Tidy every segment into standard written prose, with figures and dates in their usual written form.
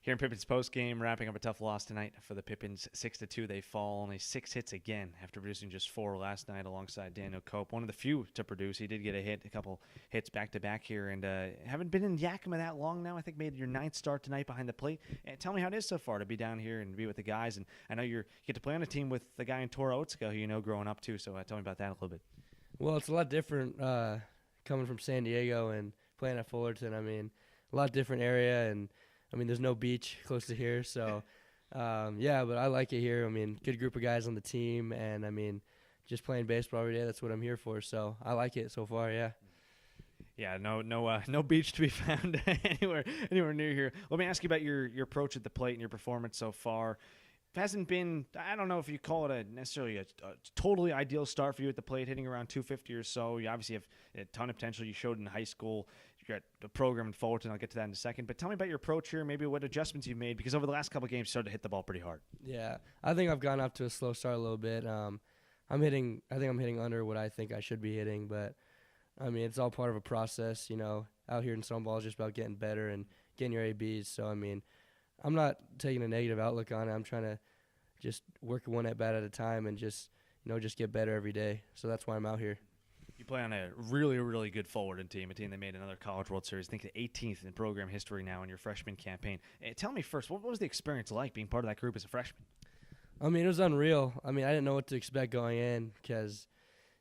Here in Pippins postgame, wrapping up a tough loss tonight for the Pippins. 6-2, they fall. Only 6 hits again after producing just 4 last night alongside Daniel Cope. One of the few to produce. He did get a couple hits back-to-back here, and haven't been in Yakima that long now. I think made your 9th start tonight behind the plate. Tell me how it is so far to be down here and be with the guys. And I know you get to play on a team with the guy in Tora Otsuka who you know growing up too, so tell me about that a little bit. Well, it's a lot different coming from San Diego and playing at Fullerton. I mean, a lot different area, and I mean, there's no beach close to here, so yeah, but I like it here. I mean, good group of guys on the team, and I mean, just playing baseball every day, that's what I'm here for, so I like it so far, yeah. Yeah, no beach to be found anywhere near here. Let me ask you about your approach at the plate and your performance so far. It hasn't been, I don't know if you call it necessarily a totally ideal start for you at the plate, hitting around 250 or so. You obviously have a ton of potential. You showed in high school. You got a program in Fullerton. I'll get to that in a second. But tell me about your approach here, maybe what adjustments you've made, because over the last couple of games you started to hit the ball pretty hard. Yeah, I think I've gone off to a slow start a little bit. I think I'm hitting under what I think I should be hitting, but I mean, it's all part of a process, you know. Out here in Stoneball is just about getting better and getting your ABs. So, I mean, I'm not taking a negative outlook on it. I'm trying to just work one at bat at a time and just get better every day. So that's why I'm out here. You play on a really, really good Fullerton team, a team that made another College World Series, I think the 18th in program history now in your freshman campaign. Tell me first, what was the experience like being part of that group as a freshman? I mean, it was unreal. I mean, I didn't know what to expect going in because,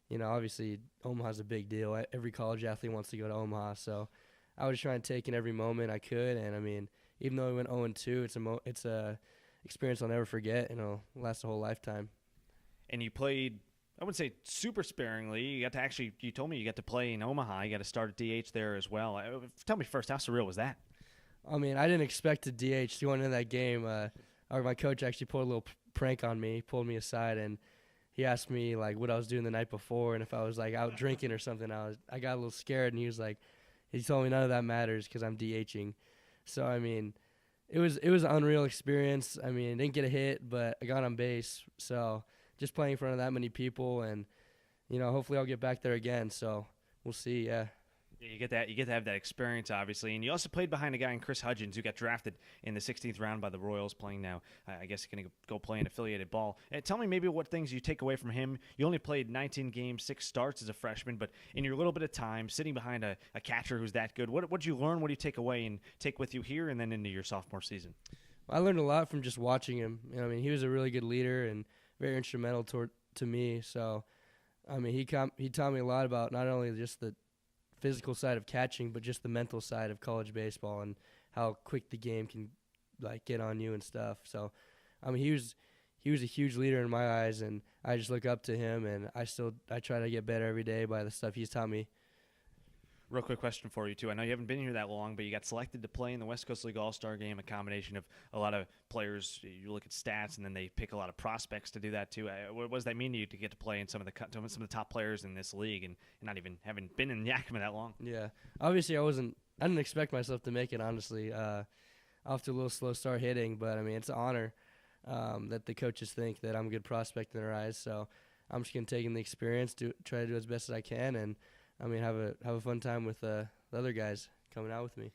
you know, obviously Omaha's a big deal. Every college athlete wants to go to Omaha, so I was trying to take in every moment I could. And I mean, even though we went 0-2, it's a experience I'll never forget, and it'll last a whole lifetime. And you played, I wouldn't say super sparingly. You told me you got to play in Omaha. You got to start at DH there as well. Tell me first, how surreal was that? I mean, I didn't expect to DH going into that game. My coach actually pulled a little prank on me, pulled me aside, and he asked me like what I was doing the night before and if I was like out drinking or something. I got a little scared, and he told me none of that matters because I'm DHing. So I mean, it was an unreal experience. I mean, I didn't get a hit, but I got on base. So just playing in front of that many people, and you know, hopefully I'll get back there again. So we'll see. Yeah. Yeah, you get to have that experience, obviously, and you also played behind a guy in Chris Hudgens who got drafted in the 16th round by the Royals, playing now. I guess he's going to go play in affiliated ball. Tell me maybe what things you take away from him. You only played 19 games, 6 starts as a freshman, but in your little bit of time sitting behind a catcher who's that good, what did you learn? What do you take away and take with you here and then into your sophomore season? I learned a lot from just watching him. You know, I mean, he was a really good leader and very instrumental to me. So, I mean, he taught me a lot about not only just the physical side of catching, but just the mental side of college baseball and how quick the game can like get on you and stuff. So, I mean, he was a huge leader in my eyes, and I just look up to him, and I try to get better every day by the stuff he's taught me. Real quick question for you, too. I know you haven't been here that long, but you got selected to play in the West Coast League All-Star Game, a combination of a lot of players. You look at stats, and then they pick a lot of prospects to do that, too. What does that mean to you to get to play in some of the top players in this league and not even having been in Yakima that long? Yeah. Obviously, I didn't expect myself to make it, honestly. Off to a little slow start hitting, but, I mean, it's an honor that the coaches think that I'm a good prospect in their eyes. So I'm just going to take in the experience, try to do as best as I can, and I mean, have a fun time with the other guys coming out with me.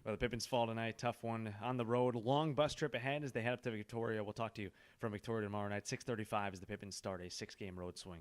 Well, the Pippins fall tonight. Tough one on the road. Long bus trip ahead as they head up to Victoria. We'll talk to you from Victoria tomorrow night. 6:35 as the Pippins start a 6-game road swing.